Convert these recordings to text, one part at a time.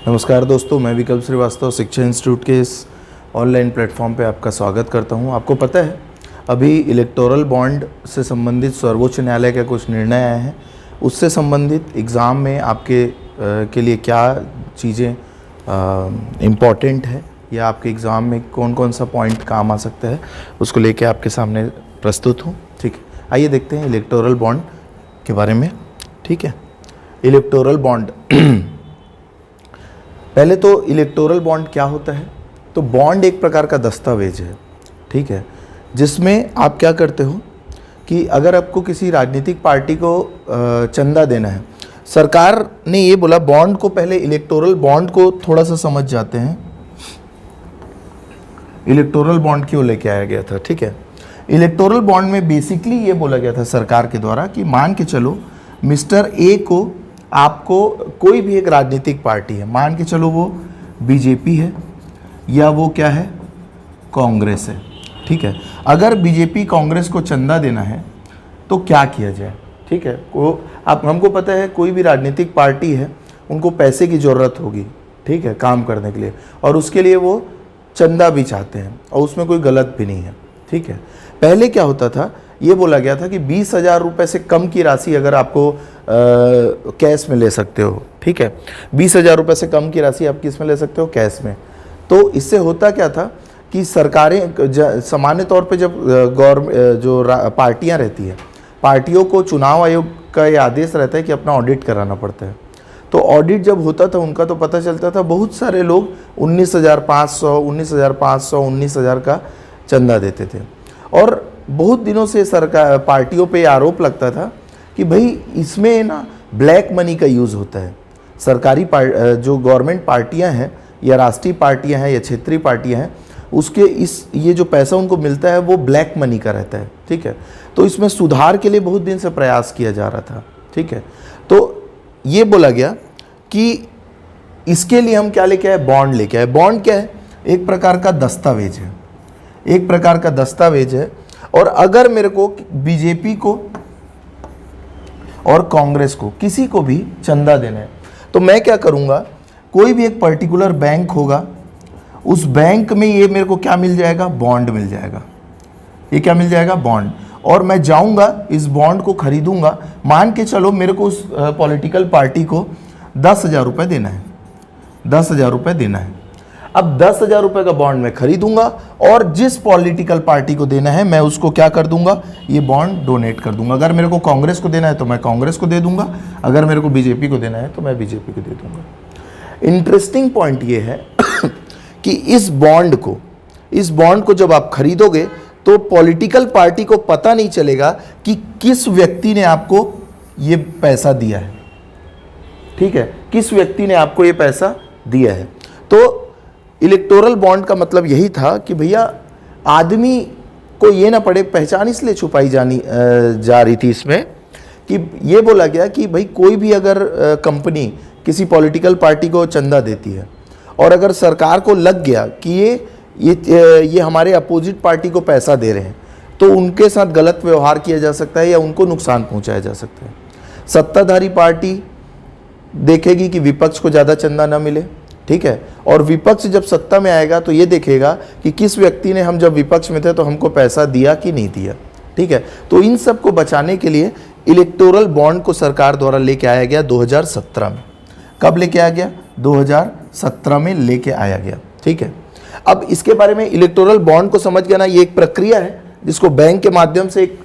नमस्कार दोस्तों, मैं विकल्प श्रीवास्तव शिक्षा इंस्टीट्यूट के इस ऑनलाइन प्लेटफॉर्म पे आपका स्वागत करता हूं। आपको पता है अभी इलेक्टोरल बॉन्ड से संबंधित सर्वोच्च न्यायालय के कुछ निर्णय आए हैं। उससे संबंधित एग्ज़ाम में आपके के लिए क्या चीज़ें इम्पॉर्टेंट है या आपके एग्ज़ाम में कौन कौन सा पॉइंट काम आ सकता है, उसको लेके आपके सामने प्रस्तुत हूँ। ठीक है, आइए देखते हैं इलेक्टोरल बॉन्ड के बारे में। ठीक है, इलेक्टोरल बॉन्ड पहले तो इलेक्टोरल बॉन्ड क्या होता है? तो बॉन्ड एक प्रकार का दस्तावेज है, ठीक है, जिसमें आप क्या करते हो कि अगर आपको किसी राजनीतिक पार्टी को चंदा देना है, सरकार ने ये बोला बॉन्ड को, पहले इलेक्टोरल बॉन्ड को थोड़ा सा समझ जाते हैं। इलेक्टोरल बॉन्ड क्यों लेके आया गया था? ठीक है, इलेक्टोरल बॉन्ड में बेसिकली ये बोला गया था सरकार के द्वारा कि मान के चलो मिस्टर ए को, आपको कोई भी एक राजनीतिक पार्टी है, मान के चलो वो बीजेपी है या वो क्या है, कांग्रेस है। ठीक है, अगर बीजेपी कांग्रेस को चंदा देना है तो क्या किया जाए? ठीक है, हमको पता है कोई भी राजनीतिक पार्टी है, उनको पैसे की ज़रूरत होगी, ठीक है, काम करने के लिए, और उसके लिए वो चंदा भी चाहते हैं और उसमें कोई गलत भी नहीं है। ठीक है, पहले क्या होता था, ये बोला गया था कि 20,000 रुपये से कम की राशि अगर आपको कैश में ले सकते हो। ठीक है, 20,000 रुपये से कम की राशि आप किस में ले सकते हो? कैश में। तो इससे होता क्या था कि सरकारें सामान्य तौर पे जब पार्टियां रहती है, पार्टियों को चुनाव आयोग का ये आदेश रहता है कि अपना ऑडिट कराना पड़ता है। तो ऑडिट जब होता था उनका, तो पता चलता था बहुत सारे लोग 19,500, 19,000 का चंदा देते थे। और बहुत दिनों से सरकार पार्टियों पे आरोप लगता था कि भाई इसमें ना ब्लैक मनी का यूज़ होता है। सरकारी जो गवर्नमेंट पार्टियां हैं या राष्ट्रीय पार्टियां हैं या क्षेत्रीय पार्टियां हैं, उसके ये जो पैसा उनको मिलता है वो ब्लैक मनी का रहता है। ठीक है, तो इसमें सुधार के लिए बहुत दिन से प्रयास किया जा रहा था। ठीक है, तो ये बोला गया कि इसके लिए हम क्या लेके आए? बॉन्ड लेके आए। बॉन्ड क्या है? एक प्रकार का दस्तावेज है, एक प्रकार का दस्तावेज है। और अगर मेरे को बीजेपी को और कांग्रेस को, किसी को भी चंदा देना है, तो मैं क्या करूंगा, कोई भी एक पर्टिकुलर बैंक होगा, उस बैंक में ये मेरे को क्या मिल जाएगा? बॉन्ड मिल जाएगा। ये क्या मिल जाएगा? बॉन्ड। और मैं जाऊंगा इस बॉन्ड को खरीदूंगा। मान के चलो मेरे को उस पॉलिटिकल पार्टी को 10,000 रुपये देना है, 10,000 रुपये देना है। अब 10,000 रुपये का बॉन्ड मैं खरीदूंगा और जिस पॉलिटिकल पार्टी को देना है मैं उसको क्या कर दूंगा? ये बॉन्ड डोनेट कर दूंगा। अगर मेरे को कांग्रेस को देना है तो मैं कांग्रेस को दे दूंगा, अगर मेरे को बीजेपी को देना है तो मैं बीजेपी को दे दूंगा। इंटरेस्टिंग पॉइंट ये है कि इस बॉन्ड को जब आप खरीदोगे तो पॉलिटिकल पार्टी को पता नहीं चलेगा कि किस व्यक्ति ने आपको ये पैसा दिया है। ठीक है, किस व्यक्ति ने आपको ये पैसा दिया है। तो इलेक्टोरल बॉन्ड का मतलब यही था कि भैया आदमी को ये ना पड़े, पहचान इसलिए छुपाई जा रही थी इसमें कि ये बोला गया कि भाई कोई भी अगर कंपनी किसी पॉलिटिकल पार्टी को चंदा देती है और अगर सरकार को लग गया कि ये हमारे अपोजिट पार्टी को पैसा दे रहे हैं, तो उनके साथ गलत व्यवहार किया जा सकता है या उनको नुकसान पहुंचाया जा सकता है। सत्ताधारी पार्टी देखेगी कि विपक्ष को ज़्यादा चंदा ना मिले। ठीक है, और विपक्ष जब सत्ता में आएगा तो ये देखेगा कि किस व्यक्ति ने, हम जब विपक्ष में थे तो हमको पैसा दिया कि नहीं दिया। ठीक है, तो इन सब को बचाने के लिए इलेक्टोरल बॉन्ड को सरकार द्वारा लेके आया गया 2017 में। कब लेके आया गया? 2017 में लेके आया गया। ठीक है, अब इसके बारे में इलेक्टोरल बॉन्ड को समझ गया ना, ये एक प्रक्रिया है जिसको बैंक के माध्यम से एक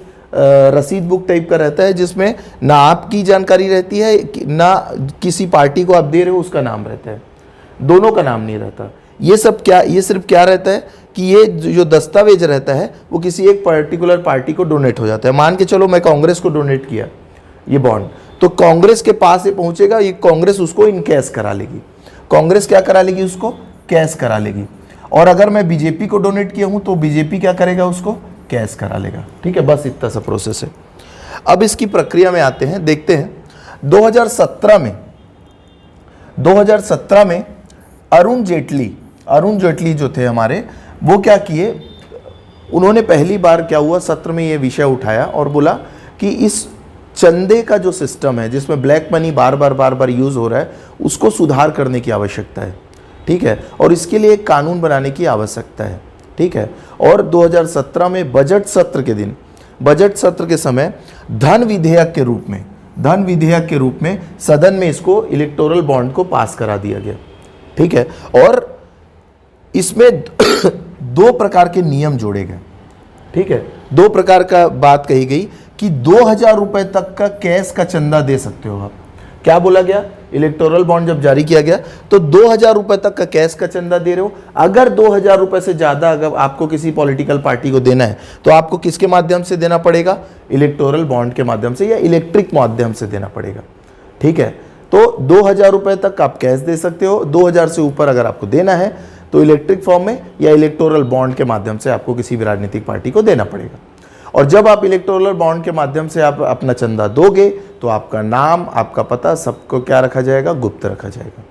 रसीद बुक टाइप का रहता है, जिसमें ना आपकी जानकारी रहती है ना किसी पार्टी को आप दे रहे हो उसका नाम रहता है, दोनों का नाम नहीं रहता। ये सिर्फ क्या रहता है कि ये जो दस्तावेज रहता है वो किसी एक पर्टिकुलर पार्टी को डोनेट हो जाता है। मान के चलो मैं कांग्रेस को डोनेट किया ये बॉन्ड, तो कांग्रेस के पास ये पहुंचेगा, ये कांग्रेस उसको इन कैश करा लेगी। कांग्रेस क्या करा लेगी? उसको कैश करा लेगी। और अगर मैं बीजेपी को डोनेट किया हूं तो बीजेपी क्या करेगा? उसको कैश करा लेगा। ठीक है, बस इतना सा प्रोसेस है। अब इसकी प्रक्रिया में आते हैं, देखते हैं। 2017 में अरुण जेटली जो थे हमारे, वो क्या किए, उन्होंने पहली बार क्या हुआ, सत्र में ये विषय उठाया और बोला कि इस चंदे का जो सिस्टम है जिसमें ब्लैक मनी बार बार यूज हो रहा है, उसको सुधार करने की आवश्यकता है, ठीक है, और इसके लिए एक कानून बनाने की आवश्यकता है, ठीक है। और 2017 में बजट सत्र के दिन, बजट सत्र के समय धन विधेयक के रूप में सदन में इसको इलेक्टोरल बॉन्ड को पास करा दिया गया, ठीक है। और इसमें 2 प्रकार के नियम जोड़े गए, ठीक है। 2 प्रकार का बात कही गई कि 2000 रुपए तक का कैश का चंदा दे सकते हो आप। क्या बोला गया? इलेक्टोरल बॉन्ड जब जारी किया गया तो 2000 रुपए तक का कैश का चंदा दे रहे हो। अगर 2000 रुपए से ज्यादा अगर आपको किसी पॉलिटिकल पार्टी को देना है तो आपको किसके माध्यम से देना पड़ेगा? इलेक्टोरल बॉन्ड के माध्यम से या इलेक्ट्रिक माध्यम से देना पड़ेगा, ठीक है। तो 2000 रुपए तक आप कैश दे सकते हो, 2000 से ऊपर अगर आपको देना है तो इलेक्ट्रिक फॉर्म में या इलेक्टोरल बॉन्ड के माध्यम से आपको किसी भी राजनीतिक पार्टी को देना पड़ेगा। और जब आप इलेक्टोरल बॉन्ड के माध्यम से आप अपना चंदा दोगे तो आपका नाम, आपका पता, सबको क्या रखा जाएगा? गुप्त रखा जाएगा,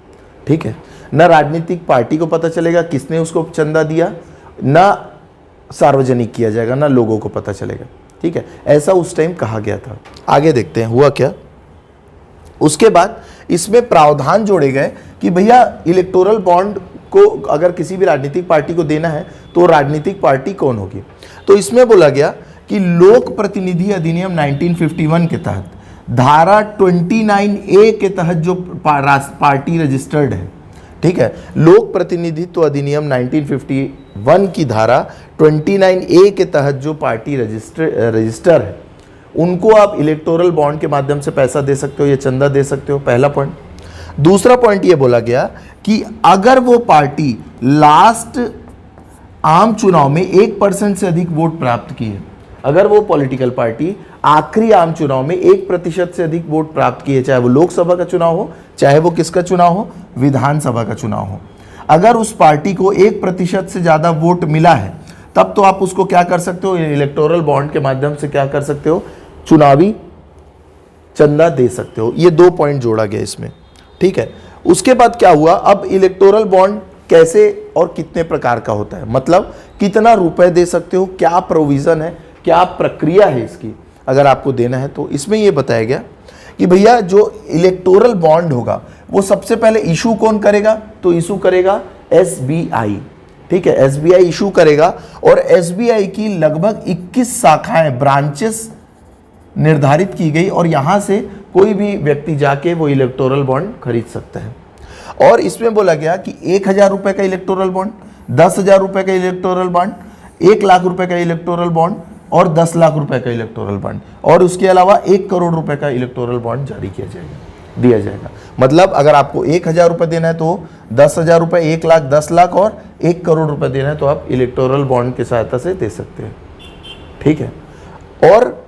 ठीक है। न राजनीतिक पार्टी को पता चलेगा किसने उसको चंदा दिया, न सार्वजनिक किया जाएगा, न लोगों को पता चलेगा, ठीक है। ऐसा उस टाइम कहा गया था। आगे देखते हैं हुआ क्या। उसके बाद इसमें प्रावधान जोड़े गए कि भैया इलेक्टोरल बॉन्ड को अगर किसी भी राजनीतिक पार्टी को देना है तो राजनीतिक पार्टी कौन होगी। तो इसमें बोला गया कि लोक प्रतिनिधि अधिनियम 1951 के तहत धारा 29A के तहत जो पार्टी रजिस्टर्ड है, ठीक है, लोक प्रतिनिधित्व अधिनियम 1951 की धारा 29A के तहत जो पार्टी रजिस्टर है उनको आप इलेक्टोरल बॉन्ड के माध्यम से पैसा दे सकते हो या चंदा दे सकते हो, पहला पॉइंट। दूसरा पॉइंट ये बोला गया कि अगर वो पार्टी लास्ट आम चुनाव में 1% से अधिक वोट प्राप्त की है, अगर वो पॉलिटिकल पार्टी आखिरी आम चुनाव में 1% से अधिक वोट प्राप्त किए, चाहे वो लोकसभा का चुनाव हो, चाहे वो किसका चुनाव हो, विधानसभा का चुनाव हो, अगर उस पार्टी को 1% से ज्यादा वोट मिला है तब तो आप उसको क्या कर सकते हो? इलेक्टोरल बॉन्ड के माध्यम से क्या कर सकते हो? चुनावी चंदा दे सकते हो। ये 2 पॉइंट जोड़ा गया इसमें, ठीक है। उसके बाद क्या हुआ? अब इलेक्टोरल बॉन्ड कैसे और कितने प्रकार का होता है, मतलब कितना रुपए दे सकते हो, क्या प्रोविजन है, क्या प्रक्रिया है इसकी अगर आपको देना है। तो इसमें यह बताया गया कि भैया जो इलेक्टोरल बॉन्ड होगा वो सबसे पहले इशू कौन करेगा? तो इशू करेगा SBI, ठीक है, SBI इशू करेगा। और SBI की लगभग 21 शाखाएं, ब्रांचेस निर्धारित की गई और यहां से कोई भी व्यक्ति जाके वो इलेक्टोरल बॉन्ड खरीद सकता है। और इसमें बोला गया कि 1000 रुपए का इलेक्टोरल बॉन्ड, 10,000 रुपए का इलेक्टोरल बॉन्ड, 1 लाख रुपए का इलेक्टोरल बॉन्ड और 10 लाख रुपए का इलेक्टोरल बॉन्ड, और उसके अलावा 1 करोड़ रुपए का इलेक्टोरल बॉन्ड जारी किया जाएगा, दिया जाएगा। मतलब अगर आपको 1000 रुपए देना है तो 10,000 रुपए, 1 लाख, 10 लाख और 1 करोड़ रुपए देना है तो आप इलेक्टोरल बॉन्ड की सहायता से दे सकते हैं, ठीक है। और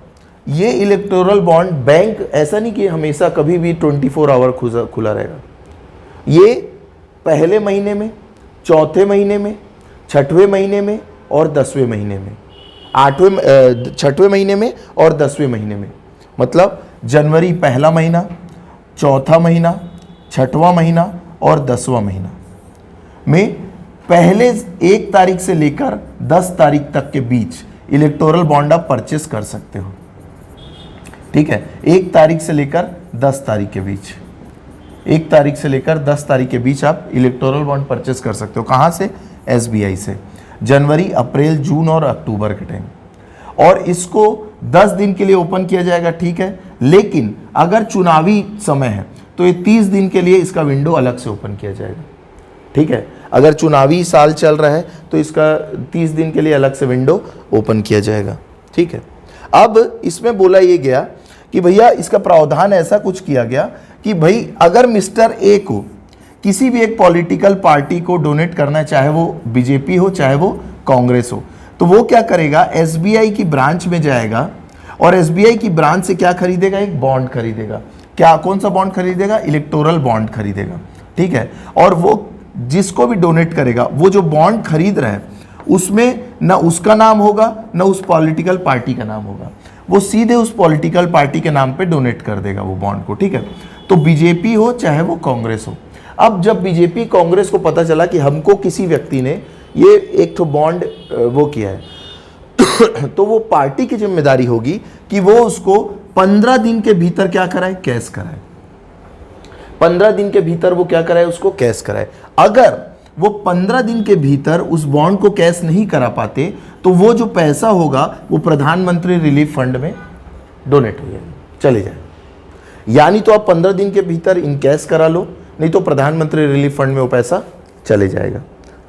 ये इलेक्टोरल बॉन्ड बैंक ऐसा नहीं कि हमेशा कभी भी 24 आवर खुला रहेगा। ये पहले महीने में, चौथे महीने में, 6वें महीने में और 10वें महीने में, 6वें महीने में और 10वें महीने में, मतलब जनवरी पहला महीना, चौथा महीना, 6वां महीना और 10वां महीना में पहले 1 तारीख से लेकर 10 तारीख तक के बीच इलेक्टोरल बॉन्ड आप परचेस कर सकते हो, ठीक है। 1 तारीख से लेकर 10 तारीख के बीच, 1 तारीख से लेकर 10 तारीख के बीच आप इलेक्टोरल बॉन्ड परचेस कर सकते हो। कहाँ से? SBI से, जनवरी, अप्रैल, जून और अक्टूबर के टाइम। और इसको 10 दिन के लिए ओपन किया जाएगा, ठीक है। लेकिन अगर चुनावी समय है तो ये 30 दिन के लिए इसका विंडो अलग से ओपन किया जाएगा, ठीक है। अगर चुनावी साल चल रहा है तो इसका 30 दिन के लिए अलग से विंडो ओपन किया जाएगा, ठीक है। अब इसमें बोला ये गया कि भैया इसका प्रावधान ऐसा कुछ किया गया कि भाई अगर मिस्टर ए को किसी भी एक पॉलिटिकल पार्टी को डोनेट करना है, चाहे वो बीजेपी हो चाहे वो कांग्रेस हो, तो वो क्या करेगा? SBI की ब्रांच में जाएगा और SBI की ब्रांच से क्या खरीदेगा? एक बॉन्ड खरीदेगा। क्या, कौन सा बॉन्ड खरीदेगा? इलेक्टोरल बॉन्ड खरीदेगा, ठीक है। और वो जिसको भी डोनेट करेगा, वो जो बॉन्ड खरीद रहा है उसमें ना उसका नाम होगा ना उस पॉलिटिकल पार्टी का नाम होगा, वो सीधे उस पॉलिटिकल पार्टी के नाम पे डोनेट कर देगा वो बॉन्ड को, ठीक है। तो बीजेपी हो चाहे वो कांग्रेस हो। अब जब बीजेपी कांग्रेस को पता चला कि हमको किसी व्यक्ति ने ये एक तो बॉन्ड वो किया है तो वो पार्टी की जिम्मेदारी होगी कि वो उसको 15 दिन के भीतर क्या कराए, कैश कराए। 15 दिन के भीतर वो क्या कराए, उसको कैश कराए। अगर वो 15 दिन के भीतर उस बॉन्ड को कैश नहीं करा पाते तो वो जो पैसा होगा वो प्रधानमंत्री रिलीफ फंड में डोनेट हो जाएगा, चले जाए। यानी तो आप 15 दिन के भीतर इन कैश करा लो, नहीं तो प्रधानमंत्री रिलीफ फंड में वो पैसा चले जाएगा।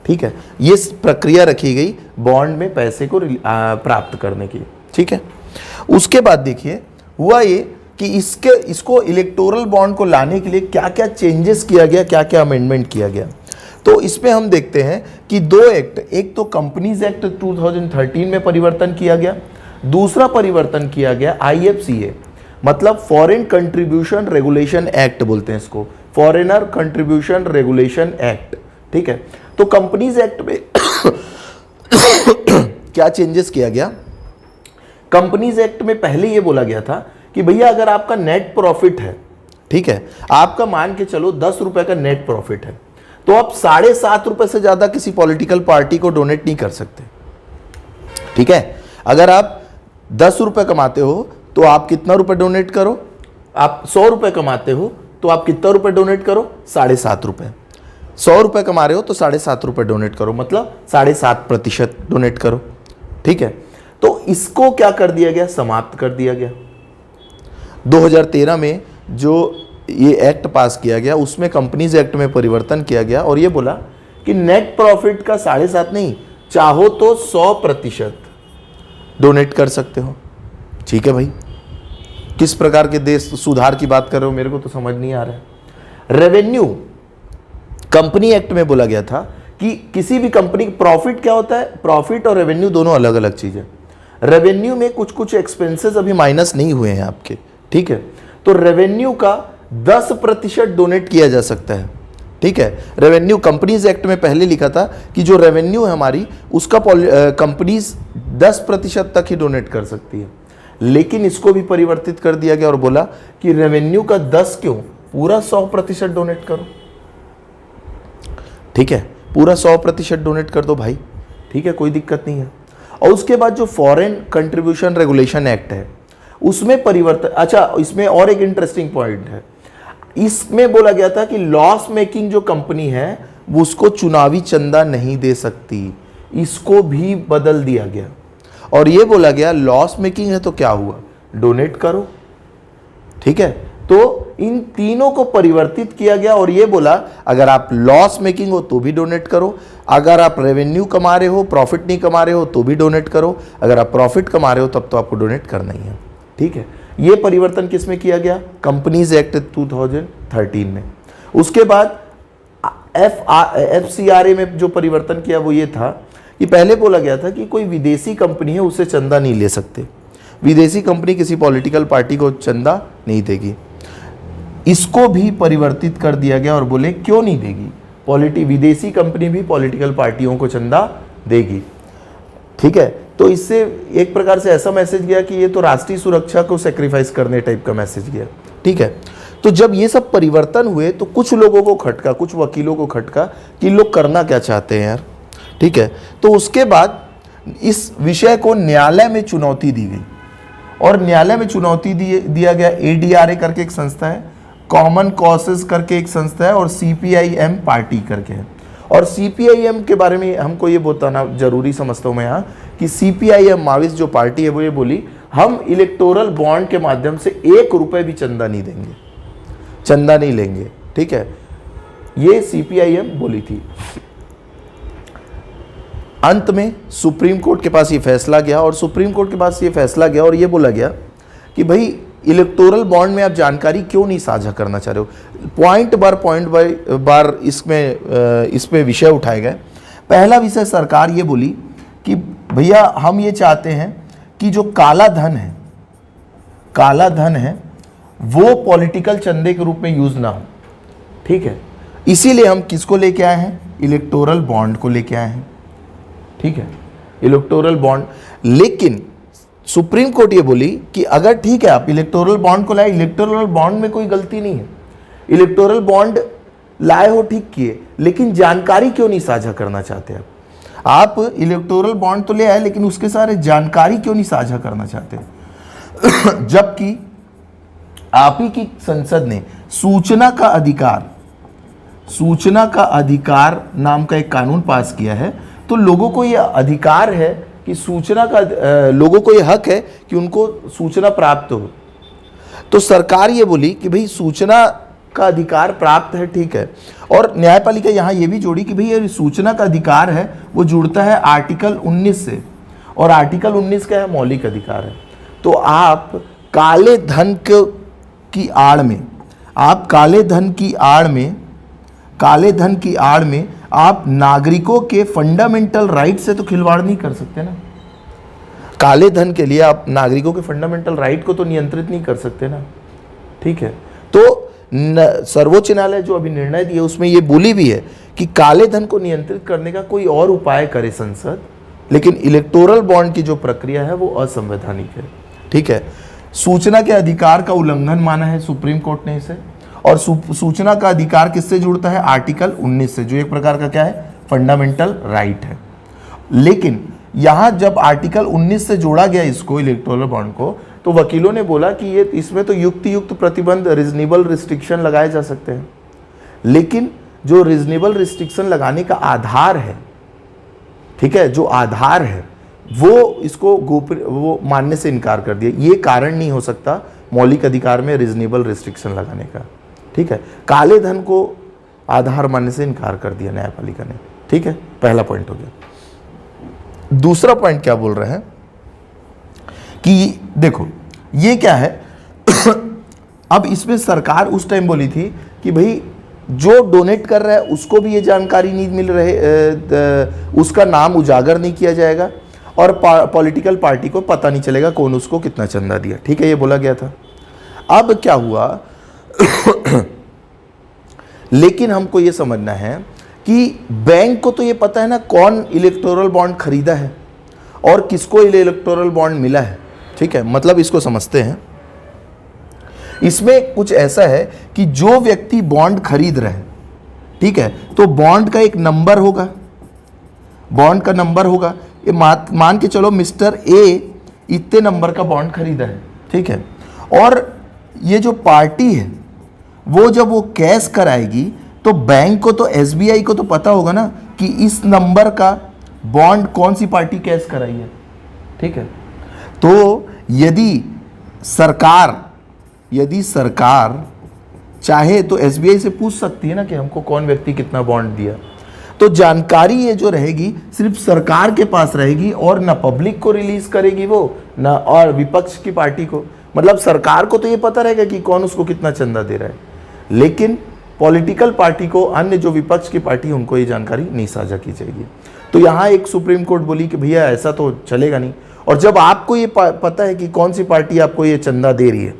ठीक है, ये प्रक्रिया रखी गई बॉन्ड में पैसे को प्राप्त करने की। ठीक है, उसके बाद देखिए हुआ ये कि इसको इलेक्टोरल बॉन्ड को लाने के लिए क्या क्या चेंजेस किया गया, क्या क्या अमेंडमेंट किया गया। तो इसमें हम देखते हैं कि 2 एक्ट, एक तो कंपनीज एक्ट 2013 में परिवर्तन किया गया, दूसरा परिवर्तन किया गया IFCA, मतलब फॉरेन कंट्रीब्यूशन रेगुलेशन एक्ट बोलते हैं इसको, फॉरेनर कंट्रीब्यूशन रेगुलेशन एक्ट। ठीक है, तो कंपनीज एक्ट में क्या चेंजेस किया गया। कंपनीज एक्ट में पहले ये बोला गया था कि भैया अगर आपका नेट प्रॉफिट है, ठीक है, आपका मान के चलो 10 रुपए का नेट प्रॉफिट है, तो आप 7.5 रुपए से ज्यादा किसी पॉलिटिकल पार्टी को डोनेट नहीं कर सकते। ठीक है, अगर आप 10 रुपए कमाते हो तो आप कितना रुपए डोनेट करो, आप 100 रुपए कमाते हो तो आप कितना रुपए डोनेट करो, 7.5 रुपए। 100 रुपए कमा रहे हो तो 7.5 रुपए डोनेट करो, मतलब 7.5% डोनेट करो। ठीक है, तो इसको क्या कर दिया गया, समाप्त कर दिया गया। 2013 में जो ये एक्ट पास किया गया उसमें कंपनीज एक्ट में परिवर्तन किया गया और ये बोला कि नेट प्रॉफिट का 7.5 नहीं, चाहो तो 100% डोनेट कर सकते हो। ठीक है भाई, किस प्रकार के देश सुधार की बात कर रहे हो, मेरे को तो समझ नहीं आ रहा है। रेवेन्यू कंपनी एक्ट में बोला गया था कि किसी भी कंपनी, प्रॉफिट क्या होता है, प्रॉफिट और रेवेन्यू दोनों अलग अलग चीज है। रेवेन्यू में कुछ कुछ एक्सपेंसेस अभी माइनस नहीं हुए हैं आपके। ठीक है, तो रेवेन्यू का 10% डोनेट किया जा सकता है। ठीक है, रेवेन्यू कंपनीज एक्ट में पहले लिखा था कि जो रेवेन्यू है हमारी उसका कंपनीज 10% तक ही डोनेट कर सकती है, लेकिन इसको भी परिवर्तित कर दिया गया और बोला कि रेवेन्यू का 10 क्यों, पूरा 100% डोनेट करो। ठीक है, पूरा 100% डोनेट कर दो भाई। ठीक है, कोई दिक्कत नहीं है। और उसके बाद जो फॉरेन कंट्रीब्यूशन रेगुलेशन एक्ट है उसमें परिवर्तन, अच्छा इसमें और एक इंटरेस्टिंग पॉइंट है, इसमें बोला गया था कि लॉस मेकिंग जो कंपनी है वो उसको चुनावी चंदा नहीं दे सकती, इसको भी बदल दिया गया और ये बोला गया लॉस मेकिंग है तो क्या हुआ, डोनेट करो। ठीक है, तो इन तीनों को परिवर्तित किया गया और ये बोला अगर आप लॉस मेकिंग हो तो भी डोनेट करो, अगर आप रेवेन्यू कमा रहे हो, प्रॉफिट नहीं कमा रहे हो तो भी डोनेट करो, अगर आप प्रॉफिट कमा रहे हो तब तो आपको डोनेट करना ही है। ठीक है, ये परिवर्तन किस में किया गया, कंपनीज एक्ट 2013 में। उसके बाद FCRA में जो परिवर्तन किया वो ये था कि पहले बोला गया था कि कोई विदेशी कंपनी है उससे चंदा नहीं ले सकते, विदेशी कंपनी किसी पॉलिटिकल पार्टी को चंदा नहीं देगी। इसको भी परिवर्तित कर दिया गया और बोले क्यों नहीं देगी, विदेशी कंपनी भी पॉलिटिकल पार्टियों को चंदा देगी। ठीक है, तो इससे एक प्रकार से ऐसा मैसेज गया कि ये तो राष्ट्रीय सुरक्षा को सेक्रीफाइस करने टाइप का मैसेज गया। ठीक है, तो जब ये सब परिवर्तन हुए तो कुछ लोगों को खटका, कुछ वकीलों को खटका कि लोग करना क्या चाहते हैं यार। ठीक है, तो उसके बाद इस विषय को न्यायालय में चुनौती दी गई और न्यायालय में चुनौती दिया गया। ADRA करके एक संस्था है, कॉमन कॉसेस करके एक संस्था है और CPIM पार्टी करके है। और CPIM के बारे में हमको ये बताना जरूरी समझता हूँ मैं यहाँ कि CPIM माविस्ट जो पार्टी है वो ये बोली हम इलेक्टोरल बॉन्ड के माध्यम से 1 रुपए भी चंदा नहीं देंगे, चंदा नहीं लेंगे। ठीक है, ये CPIM बोली थी। अंत में सुप्रीम कोर्ट के पास ये फैसला गया और सुप्रीम कोर्ट के पास ये फैसला गया और ये बोला गया कि भाई इलेक्टोरल बॉन्ड में आप जानकारी क्यों नहीं साझा करना चाह रहे हो। पॉइंट बाय बार इसमें विषय उठाए गए। पहला विषय सरकार ये बोली कि भैया हम ये चाहते हैं कि जो काला धन है वो पॉलिटिकल चंदे के रूप में यूज ना हो। ठीक है, इसीलिए हम किसको लेके आए हैं, इलेक्टोरल बॉन्ड को लेके आए हैं। ठीक है, इलेक्टोरल बॉन्ड। लेकिन सुप्रीम कोर्ट ये बोली कि अगर ठीक है आप इलेक्टोरल बॉन्ड को लाए, इलेक्टोरल बॉन्ड में कोई गलती नहीं है, इलेक्टोरल बॉन्ड लाए हो ठीक किए, लेकिन जानकारी क्यों नहीं साझा करना चाहते आप इलेक्टोरल बॉन्ड तो ले आए लेकिन उसके सारे जानकारी क्यों नहीं साझा करना चाहते। जबकि आप ही की संसद ने सूचना का अधिकार नाम का एक कानून पास किया है। तो लोगों को यह अधिकार है कि लोगों को यह हक है कि उनको सूचना प्राप्त हो। तो सरकार ये बोली कि भाई सूचना का अधिकार प्राप्त है, ठीक है। और न्यायपालिका यहाँ ये भी जोड़ी कि भाई ये सूचना का अधिकार है वो जुड़ता है आर्टिकल 19 से, और आर्टिकल 19 का है मौलिक अधिकार है। तो आप काले धन की आड़ में आप नागरिकों के फंडामेंटल राइट से तो खिलवाड़ नहीं कर सकते ना। काले धन के लिए आप नागरिकों के फंडामेंटल राइट को तो नियंत्रित नहीं कर सकते ना, ठीक है। तो सर्वोच्च न्यायालय जो अभी निर्णय दिया उसमें ये बोली भी है कि काले धन को नियंत्रित करने का कोई और उपाय करे संसद, लेकिन इलेक्टोरल बॉन्ड की जो प्रक्रिया है वो असंवैधानिक है, ठीक है। सूचना के अधिकार का उल्लंघन माना है सुप्रीम कोर्ट ने इसे, और सूचना का अधिकार किससे जुड़ता है? आर्टिकल 19 से, जो एक प्रकार का क्या है? फंडामेंटल राइट है। लेकिन यहां जब आर्टिकल 19 से जोड़ा गया इसको, इलेक्टोरल बॉन्ड को, तो वकीलों ने बोला कि ये इसमें तो युक्त प्रतिबंध, रीजनेबल रिस्ट्रिक्शन लगाए जा सकते हैं, लेकिन जो रीजनेबल रिस्ट्रिक्शन लगाने का आधार है, ठीक है, जो आधार है वो इसको वो मानने से इनकार कर दिया। ये कारण नहीं हो सकता मौलिक अधिकार में रीजनेबल रिस्ट्रिक्शन लगाने का, ठीक है। काले धन को आधार मानने से इनकार कर दिया न्यायपालिका ने, ठीक है। पहला पॉइंट हो गया। दूसरा पॉइंट क्या बोल रहे हैं कि देखो ये क्या है अब इसमें सरकार उस टाइम बोली थी कि भाई जो डोनेट कर रहा है उसको भी ये जानकारी नहीं मिल रहे, उसका नाम उजागर नहीं किया जाएगा, और पॉलिटिकल पार्टी को पता नहीं चलेगा कौन उसको कितना चंदा दिया, ठीक है, ये बोला गया था। अब क्या हुआ लेकिन हमको ये समझना है कि बैंक को तो ये पता है ना कौन इलेक्टोरल बॉन्ड खरीदा है और किसको इलेक्टोरल बॉन्ड मिला है, ठीक है। मतलब इसको समझते हैं, इसमें कुछ ऐसा है कि जो व्यक्ति बॉन्ड खरीद रहे हैं, ठीक है, तो बॉन्ड का एक नंबर होगा, बॉन्ड का नंबर होगा। ये मान के चलो मिस्टर ए इतने नंबर का बॉन्ड खरीदा है, ठीक है, और ये जो पार्टी है वो जब वो कैश कराएगी तो बैंक को तो एसबीआई को तो पता होगा ना कि इस नंबर का बॉन्ड कौन सी पार्टी कैश कराई है, ठीक है। तो यदि सरकार चाहे तो एसबीआई से पूछ सकती है ना कि हमको कौन व्यक्ति कितना बॉन्ड दिया। तो जानकारी ये जो रहेगी सिर्फ सरकार के पास रहेगी और ना पब्लिक को रिलीज करेगी वो, ना और विपक्ष की पार्टी को। मतलब सरकार को तो ये पता रहेगा कि कौन उसको कितना चंदा दे रहा है, लेकिन पॉलिटिकल पार्टी को, अन्य जो विपक्ष की पार्टी, उनको ये जानकारी नहीं साझा की जाएगी। तो यहाँ एक सुप्रीम कोर्ट बोली कि भैया ऐसा तो चलेगा नहीं। और जब आपको ये पता है कि कौन सी पार्टी आपको ये चंदा दे रही है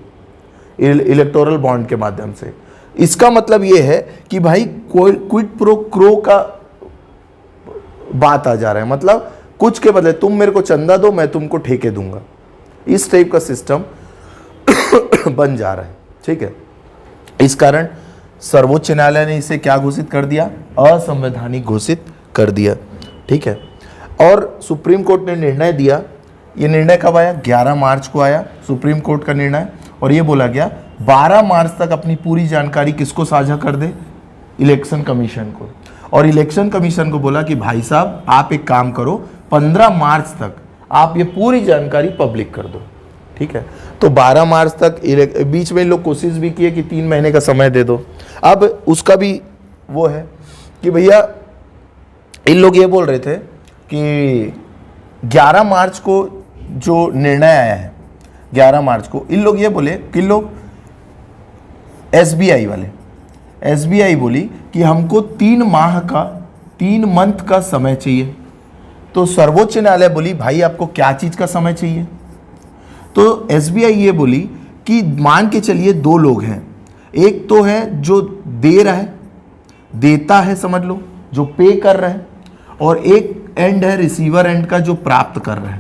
इलेक्टोरल बॉन्ड के माध्यम से, इसका मतलब ये है कि भाई क्विड प्रो क्रो का बात आ जा रहा है। मतलब कुछ के बदले तुम मेरे को चंदा दो, मैं तुमको ठेके दूंगा, इस टाइप का सिस्टम बन जा रहा है, ठीक है। इस कारण सर्वोच्च न्यायालय ने इसे क्या घोषित कर दिया? असंवैधानिक घोषित कर दिया, ठीक है। और सुप्रीम कोर्ट ने निर्णय दिया। ये निर्णय कब आया? 11 मार्च को आया सुप्रीम कोर्ट का निर्णय, और ये बोला गया 12 मार्च तक अपनी पूरी जानकारी किसको साझा कर दे? इलेक्शन कमीशन को। और इलेक्शन कमीशन को बोला कि भाई साहब आप एक काम करो, 15 मार्च तक आप ये पूरी जानकारी पब्लिक कर दो, ठीक है। तो 12 मार्च तक, बीच में लोग कोशिश भी किए कि 3 महीने का समय दे दो। अब उसका भी वो है कि भैया इन लोग ये बोल रहे थे कि 11 मार्च को जो निर्णय आया है, 11 मार्च को इन लोग ये बोले कि लोग एसबीआई वाले, एसबीआई बोली कि हमको 3 मंथ का समय चाहिए। तो सर्वोच्च न्यायालय बोली भाई आपको क्या चीज का समय चाहिए? तो एसबीआई ये बोली कि मान के चलिए 2 लोग हैं, एक तो है जो दे रहा है, देता है समझ लो, जो पे कर रहा है, और एक एंड है रिसीवर एंड का जो प्राप्त कर रहा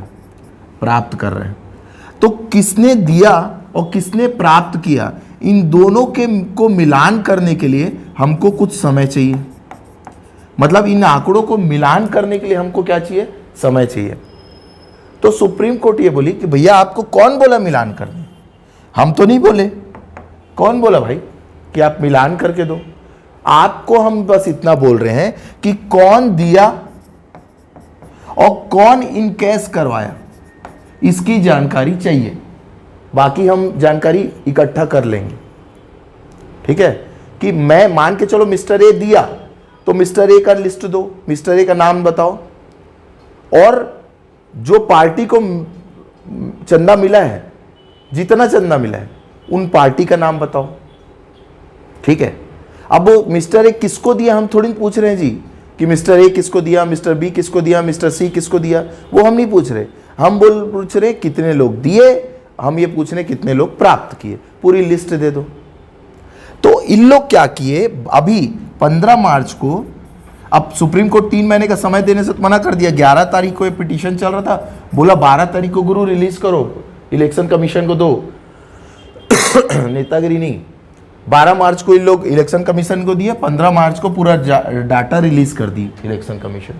है। तो किसने दिया और किसने प्राप्त किया, इन दोनों को मिलान करने के लिए हमको कुछ समय चाहिए। मतलब इन आंकड़ों को मिलान करने के लिए हमको क्या चाहिए? समय चाहिए। तो सुप्रीम कोर्ट ये बोली कि भैया आपको कौन बोला मिलान करने? हम तो नहीं बोले, कौन बोला भाई कि आप मिलान करके दो? आपको हम बस इतना बोल रहे हैं कि कौन दिया और कौन इनकैश करवाया, इसकी जानकारी चाहिए। बाकी हम जानकारी इकट्ठा कर लेंगे, ठीक है। कि मैं मान के चलो मिस्टर ए दिया, तो मिस्टर ए का लिस्ट दो, मिस्टर ए का नाम बताओ, और जो पार्टी को चंदा मिला है, जितना चंदा मिला है, उन पार्टी का नाम बताओ, ठीक है। अब वो मिस्टर ए किसको दिया हम थोड़ी पूछ रहे हैं जी कि मिस्टर ए किसको दिया, मिस्टर बी किसको दिया, मिस्टर सी किसको दिया, वो हम नहीं पूछ रहे। हम पूछ रहे कितने लोग दिए, हम ये पूछ रहे कितने लोग प्राप्त किए, पूरी लिस्ट दे दो। तो इन लोग क्या किए, अभी 15 मार्च को, अब सुप्रीम कोर्ट 3 महीने का समय देने से तो मना कर दिया। 11 तारीख को ये पिटीशन चल रहा था, बोला 12 तारीख को गुरु रिलीज करो, इलेक्शन कमीशन को दो। नेतागिरी नहीं। 12 मार्च को इन लोग इलेक्शन कमीशन को दिया, 15 मार्च को पूरा डाटा रिलीज कर दी इलेक्शन कमीशन।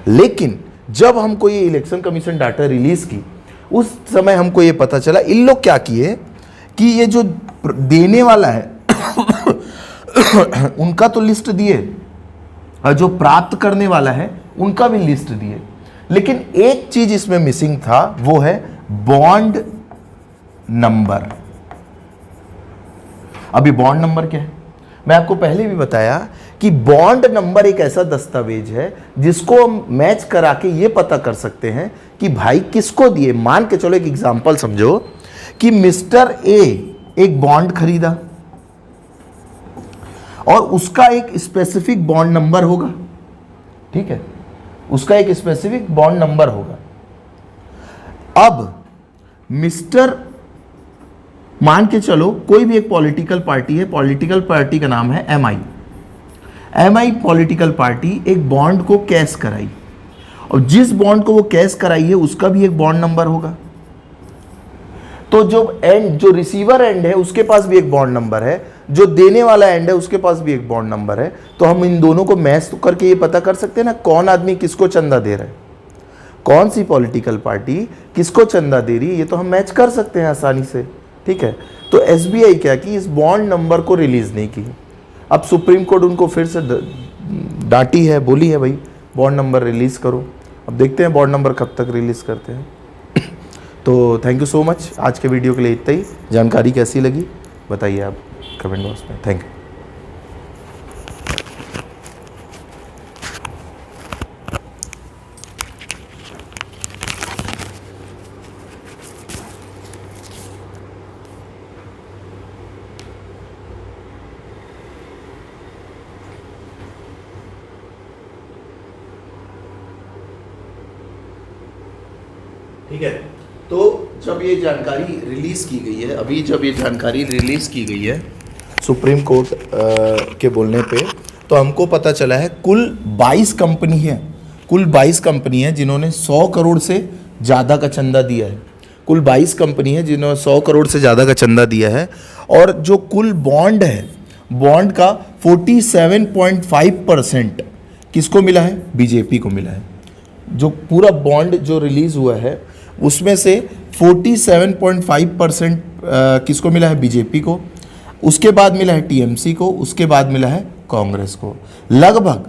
लेकिन जब हमको ये इलेक्शन कमीशन डाटा रिलीज की, उस समय हमको ये पता चला इन लोग क्या किए कि ये जो देने वाला है उनका तो लिस्ट दिए, और जो प्राप्त करने वाला है उनका भी लिस्ट दिए। लेकिन एक चीज इसमें मिसिंग था, वो है बॉन्ड नंबर। अभी बॉन्ड नंबर क्या है, मैं आपको पहले भी बताया कि बॉन्ड नंबर एक ऐसा दस्तावेज है जिसको हम मैच करा के ये पता कर सकते हैं कि भाई किसको दिए। मान के चलो एक एग्जांपल समझो कि मिस्टर ए एक बॉन्ड खरीदा और उसका एक स्पेसिफिक बॉन्ड नंबर होगा, ठीक है, उसका एक स्पेसिफिक बॉन्ड नंबर होगा। अब मिस्टर, मान के चलो कोई भी एक पॉलिटिकल पार्टी है, पॉलिटिकल पार्टी का नाम है एमआई पॉलिटिकल पार्टी एक बॉन्ड को कैश कराई, और जिस बॉन्ड को वो कैश कराई है उसका भी एक बॉन्ड नंबर होगा। तो जो रिसीवर एंड है उसके पास भी एक बॉन्ड नंबर है, जो देने वाला एंड है उसके पास भी एक बॉन्ड नंबर है। तो हम इन दोनों को मैच करके ये पता कर सकते हैं ना कौन आदमी किसको चंदा दे रहा है, कौन सी पॉलिटिकल पार्टी किसको चंदा दे रही है, ये तो हम मैच कर सकते हैं आसानी से, ठीक है। तो एसबीआई क्या की, इस बॉन्ड नंबर को रिलीज नहीं की। अब सुप्रीम कोर्ट उनको फिर से डांटी है, बोली है भाई बॉन्ड नंबर रिलीज करो। अब देखते हैं बॉन्ड नंबर कब तक रिलीज करते हैं। तो थैंक यू सो मच, आज के वीडियो के लिए इतना ही। जानकारी कैसी लगी बताइए आप कमेंट बॉक्स में। Thank you. ठीक है, तो जब ये जानकारी रिलीज की गई है, अभी जब ये जानकारी रिलीज की गई है सुप्रीम कोर्ट के बोलने पे, तो हमको पता चला है कुल 22 कंपनी है, कुल 22 कंपनी है जिन्होंने 100 करोड़ से ज़्यादा का चंदा दिया है। कुल 22 कंपनी है जिन्होंने 100 करोड़ से ज़्यादा का चंदा दिया है। और जो कुल बॉन्ड है, बॉन्ड का 47.5% किसको मिला है, बीजेपी को मिला है। जो पूरा बॉन्ड जो रिलीज हुआ है उसमें से 47.5% किसको मिला है, बीजेपी को। उसके बाद मिला है टीएमसी को, उसके बाद मिला है कांग्रेस को। लगभग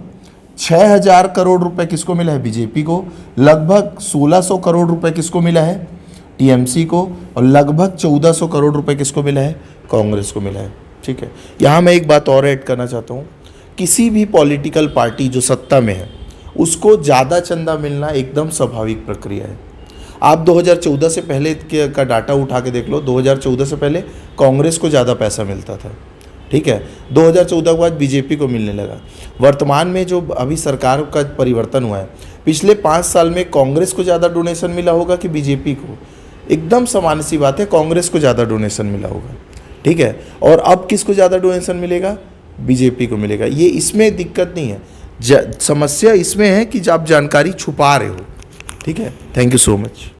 6000 करोड़ रुपए किसको मिला है, बीजेपी को। लगभग 1600 करोड़ रुपए किसको मिला है, टीएमसी को। और लगभग 1400 करोड़ रुपए किसको मिला है, कांग्रेस को मिला है। ठीक है, यहाँ मैं एक बात और ऐड करना चाहता हूँ, किसी भी पॉलिटिकल पार्टी जो सत्ता में है उसको ज़्यादा चंदा मिलना एकदम स्वाभाविक प्रक्रिया है। आप 2014 से पहले का डाटा उठा के देख लो, 2014 से पहले कांग्रेस को ज़्यादा पैसा मिलता था, ठीक है। 2014 के बाद बीजेपी को मिलने लगा। वर्तमान में जो अभी सरकार का परिवर्तन हुआ है, पिछले 5 साल में कांग्रेस को ज़्यादा डोनेशन मिला होगा कि बीजेपी को, एकदम सामान्य सी बात है, कांग्रेस को ज़्यादा डोनेशन मिला होगा, ठीक है। और अब किसको ज़्यादा डोनेशन मिलेगा, बीजेपी को मिलेगा। ये इसमें दिक्कत नहीं है, समस्या इसमें है कि आप जानकारी छुपा रहे हो, ठीक है। Thank you so much.